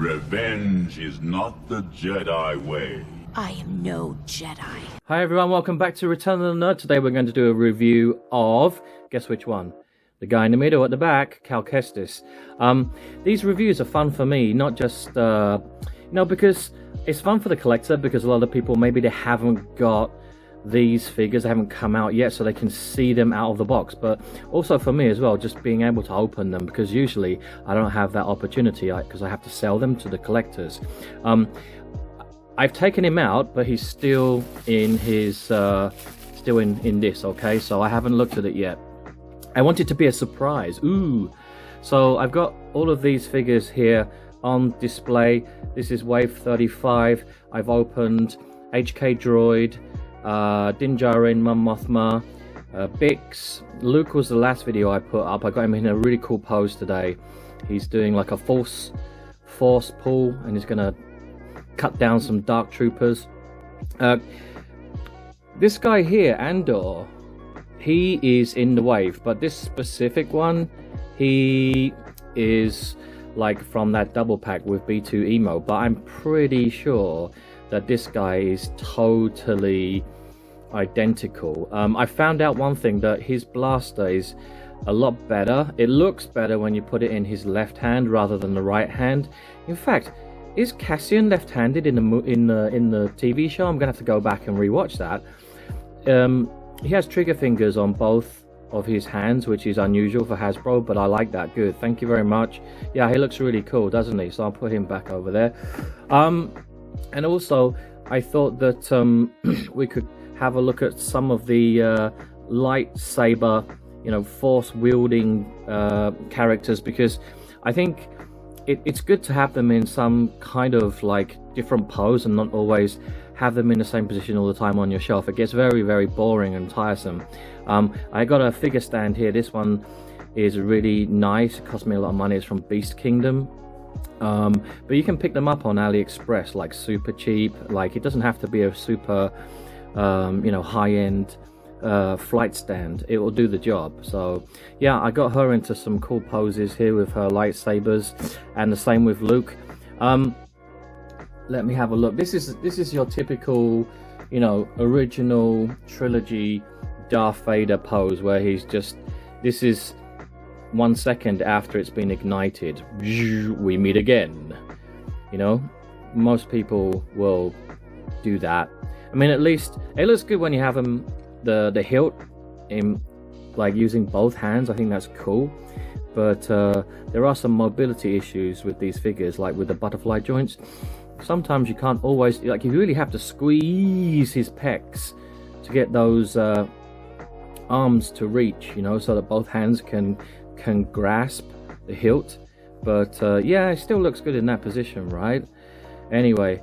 Revenge is not the Jedi way. I am no Jedi. Hi everyone, welcome back to Return of the Nerd. Today we're going to do a review of, guess which one? The guy in the middle at the back, Kestis. These reviews are fun for me, not just, because it's fun for the collector, because a lot of people, maybe they haven't got these figures, they haven't come out yet, so they can see them out of the box. But also for me as well, just being able to open them, because usually I don't have that opportunity because I have to sell them to the collectors. I've taken him out, but he's still in his in this, okay, so I haven't looked at it yet. I want it to be a surprise. Ooh, so I've got all of these figures here on display. This is wave 35. I've opened HK Droid, Din Djarin, Mon Mothma, Bix. Luke was the last video I put up. I got him in a really cool pose today. He's doing like a force pull, and he's gonna cut down some dark troopers. This guy here, Andor, he is in the wave, but this specific one, he is like from that double pack with B2 Emo, but I'm pretty sure that this guy is totally identical. I found out one thing, that his blaster is a lot better. It looks better when you put it in his left hand rather than the right hand. In fact, is Cassian left-handed in the TV show? I'm gonna have to go back and rewatch that. He has trigger fingers on both of his hands, which is unusual for Hasbro, but I like that. Good, thank you very much. Yeah, he looks really cool, doesn't he? So I'll put him back over there. And also, I thought that we could have a look at some of the lightsaber, force-wielding characters, because I think it's good to have them in some kind of like different pose and not always have them in the same position all the time on your shelf. It gets very, very boring and tiresome. I got a figure stand here. This one is really nice. It cost me a lot of money. It's from Beast Kingdom. But you can pick them up on AliExpress, like super cheap. Like, it doesn't have to be a super high-end flight stand. It will do the job. So yeah, I got her into some cool poses here with her lightsabers, and the same with Luke. Let me have a look. This is your typical original trilogy Darth Vader pose, where he's just, this is 1 second after it's been ignited, we meet again. Most people will do that. I mean, at least it looks good when you have them the hilt in, like, using both hands. I think that's cool, but there are some mobility issues with these figures, like with the butterfly joints. Sometimes you can't always, like, you really have to squeeze his pecs to get those arms to reach, so that both hands can grasp the hilt. But yeah, it still looks good in that position, right? Anyway,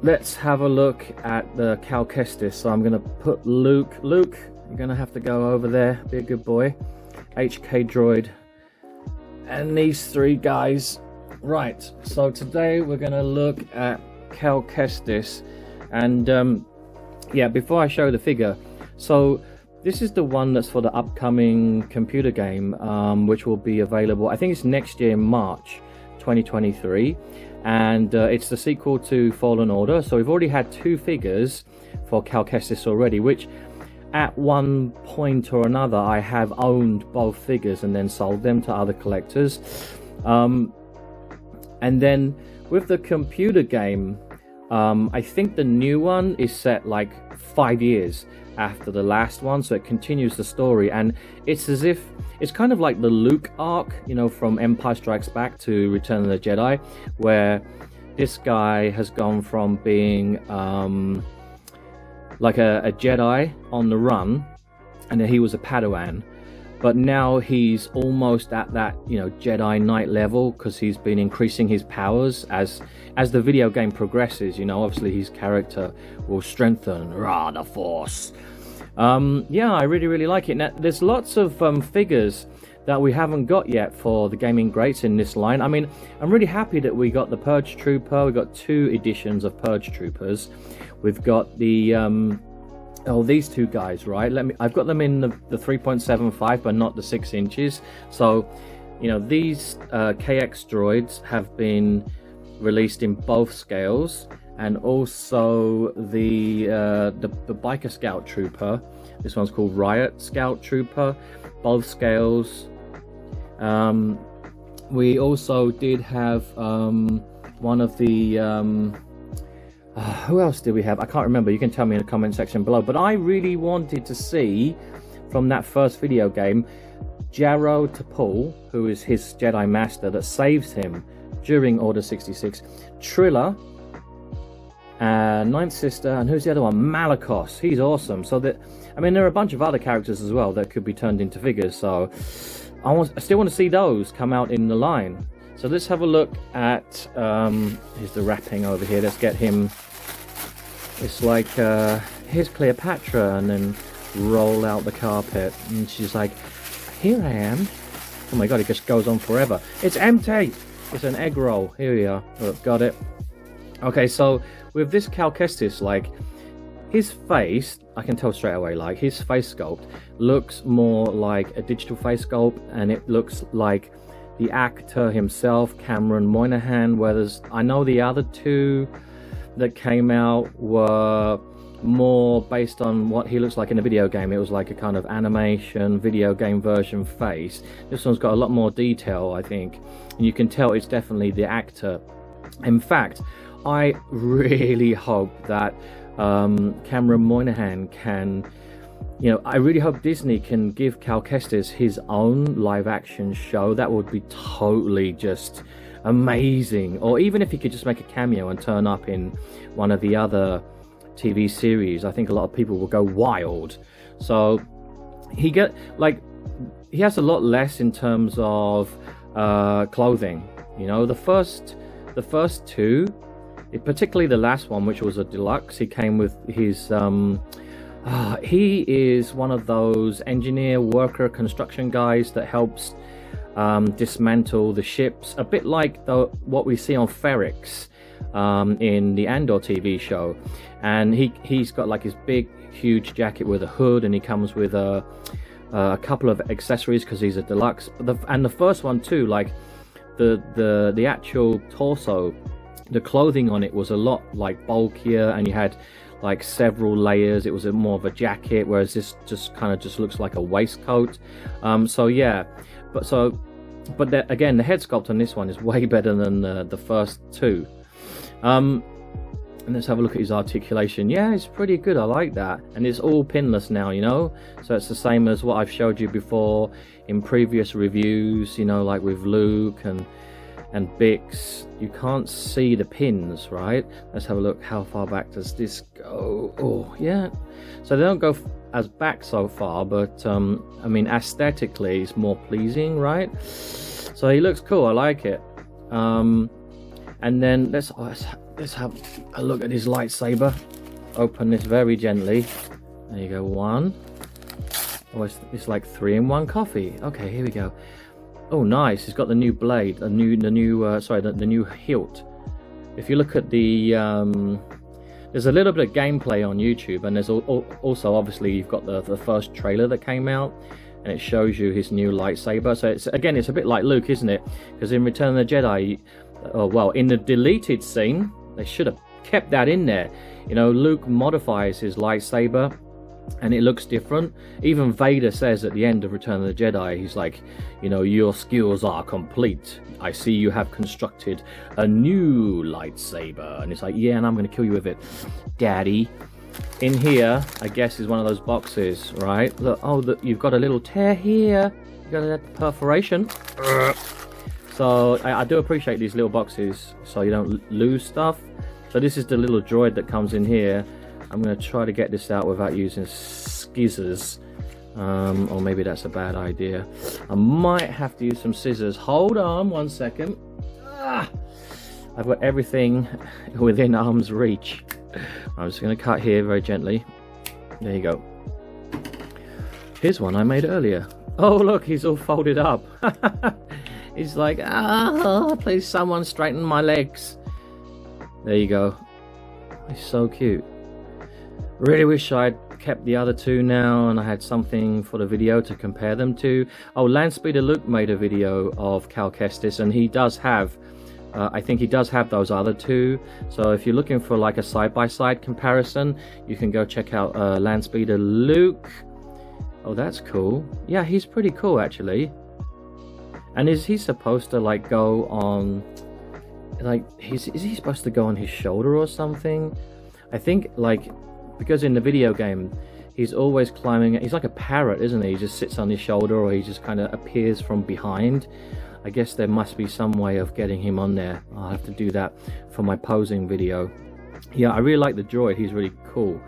let's have a look at the Kestis. So I'm gonna put Luke, you're gonna have to go over there, be a good boy. HK Droid, and these three guys. Right, so today we're gonna look at Kestis, and yeah, before I show the figure, so this is the one that's for the upcoming computer game, which will be available, I think it's next year in March 2023. And it's the sequel to Fallen Order. So we've already had 2 figures for Kestis already, which at one point or another I have owned both figures and then sold them to other collectors. And then with the computer game, I think the new one is set like 5 years after the last one, so it continues the story, and it's as if it's kind of like the Luke arc, from Empire Strikes Back to Return of the Jedi, where this guy has gone from being like a Jedi on the run, and then he was a Padawan, but now he's almost at that Jedi Knight level, because he's been increasing his powers as the video game progresses. Obviously his character will strengthen. Rah, the Force. Yeah, I really like it. Now, there's lots of figures that we haven't got yet for the gaming greats in this line. I mean, I'm really happy that we got the Purge Trooper. We got 2 editions of Purge Troopers. We've got the these 2 guys, right? I've got them in the 3.75, but not the 6 inches. So you know, these KX droids have been released in both scales, and also the biker scout trooper. This one's called Riot Scout Trooper, both scales. We also did have one of the who else did we have? I can't remember. You can tell me in the comment section below. But I really wanted to see from that first video game Jaro Tapul, who is his Jedi Master that saves him during Order 66, Trilla, Ninth Sister, and who's the other one? Malakos. He's awesome. So that, I mean, there are a bunch of other characters as well that could be turned into figures. So I still want to see those come out in the line. So let's have a look at here's the wrapping over here. Let's get him. It's like here's Cleopatra, and then roll out the carpet, and she's like, here I am. Oh my god, it just goes on forever. It's empty. It's an egg roll. Here we are. Oh, got it. Okay, so with this Cal Kestis, like, his face, I can tell straight away, like, his face sculpt looks more like a digital face sculpt, and it looks like the actor himself, Cameron Moynihan, whereas I know the other two that came out were more based on what he looks like in a video game. It was like a kind of animation video game version face. This one's got a lot more detail, I think, and you can tell it's definitely the actor. In fact, I really hope that Cameron Moynihan can, you know, I really hope Disney can give Cal Kestis his own live action show. That would be totally just amazing. Or even if he could just make a cameo and turn up in one of the other TV series, I think a lot of people will go wild. So he has a lot less in terms of clothing. You know, the first two, particularly the last one, which was a deluxe, he came with his he is one of those engineer, worker, construction guys that helps dismantle the ships, a bit like what we see on Ferrix in the Andor TV show. And he's got like his big huge jacket with a hood, and he comes with a couple of accessories because he's a deluxe. And the first one too, like the actual torso, the clothing on it was a lot like bulkier, and you had like several layers. It was more of a jacket, whereas this just kind of just looks like a waistcoat. So yeah, but again, the head sculpt on this one is way better than the first two. And let's have a look at his articulation. Yeah, it's pretty good. I like that. And it's all pinless now, you know, so it's the same as what I've showed you before in previous reviews, you know, like with Luke and Bix. You can't see the pins, right? Let's have a look. How far back does this go? Oh yeah, so they don't go as back so far, but I mean, aesthetically it's more pleasing, right? So he looks cool. I like it. And then let's have a look at his lightsaber. Open this very gently. There you go. One. Oh, it's like 3-in-1 coffee. Okay, here we go. Oh, nice. He's got the new blade, the new hilt. If you look at the there's a little bit of gameplay on YouTube, and there's also obviously you've got the first trailer that came out, and it shows you his new lightsaber. So it's a bit like Luke, isn't it? Because in Return of the Jedi, well, in the deleted scene, they should have kept that in there. You know, Luke modifies his lightsaber, and it looks different. Even Vader says at the end of Return of the Jedi, he's like, you know, your skills are complete. I see you have constructed a new lightsaber. And it's like, yeah, and I'm going to kill you with it, Daddy. In here, I guess, is one of those boxes, right? Look, you've got a little tear here. You got a perforation. So I do appreciate these little boxes, so you don't lose stuff. So this is the little droid that comes in here. I'm going to try to get this out without using skizzers. Or maybe that's a bad idea. I might have to use some scissors. Hold on 1 second. I've got everything within arm's reach. I'm just going to cut here very gently. There you go. Here's one I made earlier. Oh, look, he's all folded up. He's like, please someone straighten my legs. There you go. He's so cute. Really wish I'd kept the other two now, and I had something for the video to compare them to. Oh, Landspeeder Luke made a video of Cal Kestis, and he does have, I think he does have those other two. So if you're looking for like a side-by-side comparison, you can go check out Landspeeder Luke. Oh, that's cool. Yeah, he's pretty cool actually. And is he supposed to like go on, like, is he supposed to go on his shoulder or something? I think, like, because in the video game he's always climbing, he's like a parrot, isn't he? He just sits on his shoulder, or he just kind of appears from behind. I guess there must be some way of getting him on there. I'll have to do that for my posing video. Yeah, I really like the droid, he's really cool.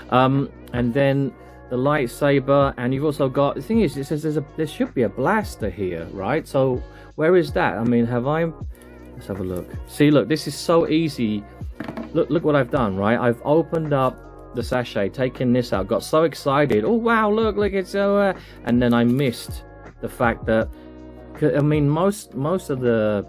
And then the lightsaber, and you've also got, the thing is, it says there should be a blaster here, right? So where is that? I mean, let's have a look. See, look, this is so easy. Look what I've done, right? I've opened up the sachet, taken this out, got so excited. Oh wow, look, it's so and then I missed the fact that, I mean, most of the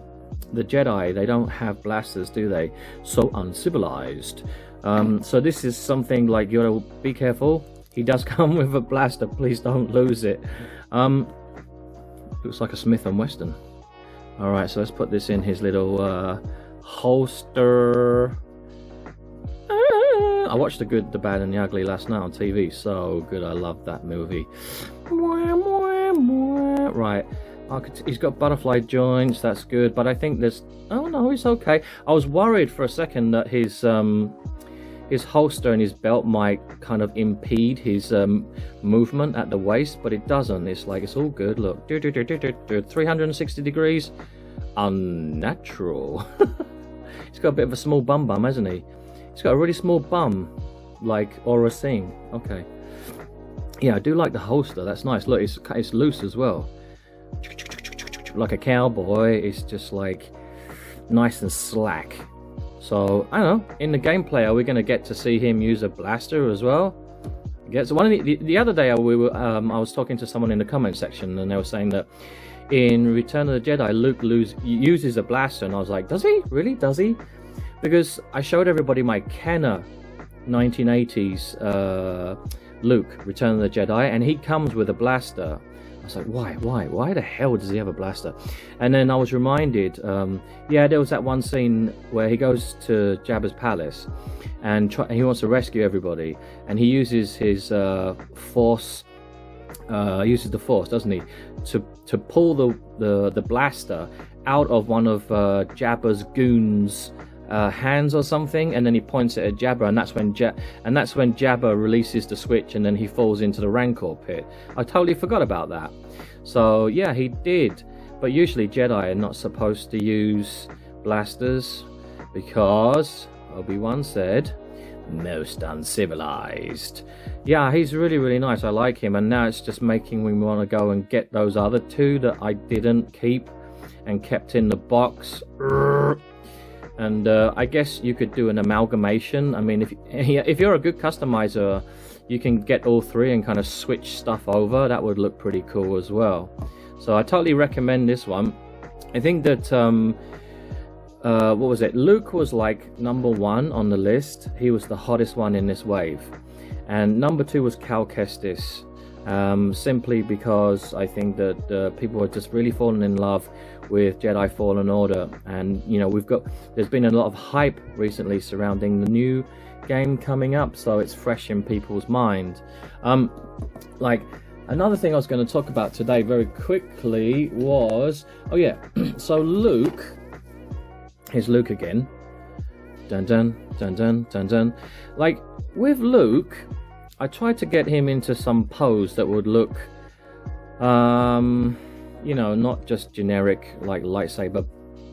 Jedi, they don't have blasters, do they? So uncivilized. So this is something like, you gotta be careful. He does come with a blaster, please don't lose it. Looks like a Smith & Wesson. Alright, so let's put this in his little holster. I watched The Good, the Bad and the Ugly last night on TV. So good, I love that movie. Right, he's got butterfly joints, that's good, but I think there's, oh no, he's okay. I was worried for a second that his holster and his belt might kind of impede his movement at the waist, but it doesn't. It's like, it's all good. Look, 360 degrees, unnatural. He's got a bit of a small bum, hasn't he? He's got a really small bum, like Aura Singh. Okay, yeah, I do like the holster. That's nice. Look, it's loose as well, like a cowboy. It's just like nice and slack. So I don't know, in the gameplay, are we going to get to see him use a blaster as well? So one of the other day, I was talking to someone in the comment section, and they were saying that in Return of the Jedi, Luke uses a blaster, and I was like, does he? Really? Does he? Because I showed everybody my Kenner 1980s Luke, Return of the Jedi, and he comes with a blaster. I was like, why the hell does he have a blaster? And then I was reminded, yeah, there was that one scene where he goes to Jabba's palace and he wants to rescue everybody, and he uses his force, uses the force, doesn't he, to pull the blaster out of one of Jabba's goons' hands or something, and then he points it at Jabba, and that's when Jabba releases the switch, and then he falls into the Rancor pit. I totally forgot about that. So yeah, he did. But usually Jedi are not supposed to use blasters because Obi-Wan said, most uncivilized. Yeah, he's really nice. I like him, and now it's just making me want to go and get those other two that I didn't keep and kept in the box. And I guess you could do an amalgamation. I mean, if you're a good customizer, you can get all three and kind of switch stuff over. That would look pretty cool as well. So I totally recommend this one. I think that what was it? Luke was like #1 on the list. He was the hottest one in this wave, and #2 was Cal Kestis. Simply because I think that people are just really falling in love with Jedi Fallen Order, and you know, there's been a lot of hype recently surrounding the new game coming up, so it's fresh in people's mind. Like, another thing I was going to talk about today very quickly was, oh yeah, so Luke, here's Luke again, dun dun dun dun dun dun. Like, with Luke, I tried to get him into some pose that would look, you know, not just generic like lightsaber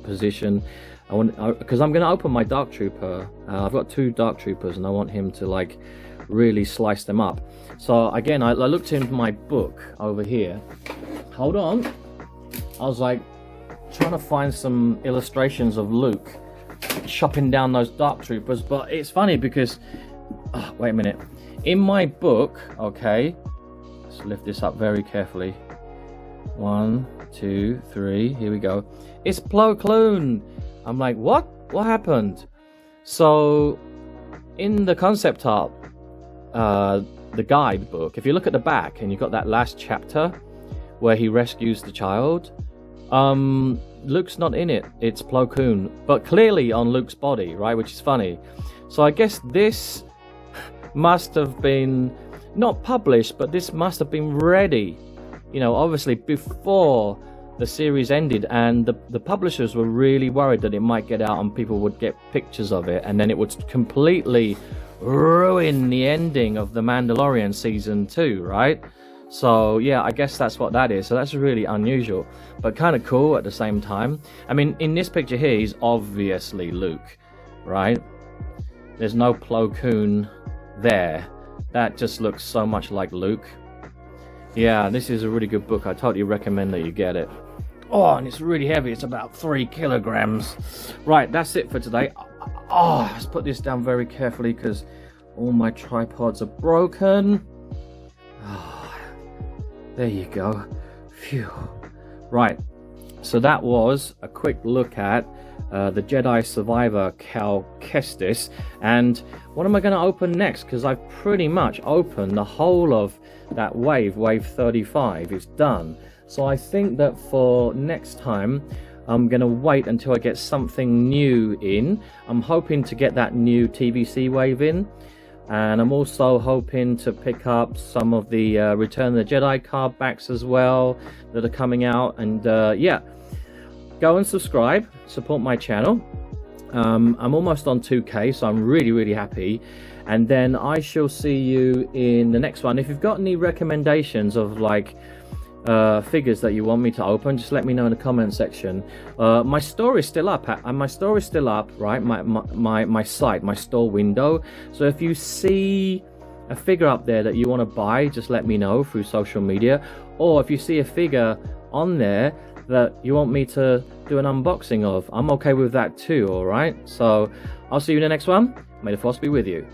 position. Because I'm going to open my Dark Trooper. I've got 2 Dark Troopers, and I want him to like really slice them up. So again, I looked into my book over here. Hold on. I was like trying to find some illustrations of Luke chopping down those Dark Troopers, but it's funny because, wait a minute. In my book, okay, let's lift this up very carefully. 1, 2, 3, here we go. It's Plo Koon. I'm like, what happened? So in the concept art, the guidebook, if you look at the back and you've got that last chapter where he rescues the child, Luke's not in it. It's Plo Koon, but clearly on Luke's body, right? Which is funny. So I guess this must have been not published, but this must have been ready, you know, obviously before the series ended, and the publishers were really worried that it might get out and people would get pictures of it, and then it would completely ruin the ending of The Mandalorian season 2, right? So yeah, I guess that's what that is. So that's really unusual, but kind of cool at the same time. I mean, in this picture here, he's obviously Luke, right? There's no Plo Koon there. That just looks so much like Luke. Yeah, this is a really good book. I totally recommend that you get it. Oh, and it's really heavy. It's about 3 kilograms. Right, that's it for today. Oh, let's put this down very carefully because all my tripods are broken. Oh, there you go. Phew. Right, so that was a quick look at the Jedi Survivor Cal Kestis, and what am I going to open next? Because I've pretty much opened the whole of that wave 35 is done. So I think that for next time I'm going to wait until I get something new in. I'm hoping to get that new TVC wave in, and I'm also hoping to pick up some of the Return of the Jedi card backs as well that are coming out. And yeah, go and subscribe, support my channel. I'm almost on 2K, so I'm really happy. And then I shall see you in the next one. If you've got any recommendations of like figures that you want me to open, just let me know in the comment section. My store is still up, right? My site, my store window. So if you see a figure up there that you want to buy, just let me know through social media. Or if you see a figure on there that you want me to do an unboxing of, I'm okay with that too. All right, so I'll see you in the next one. May the force be with you.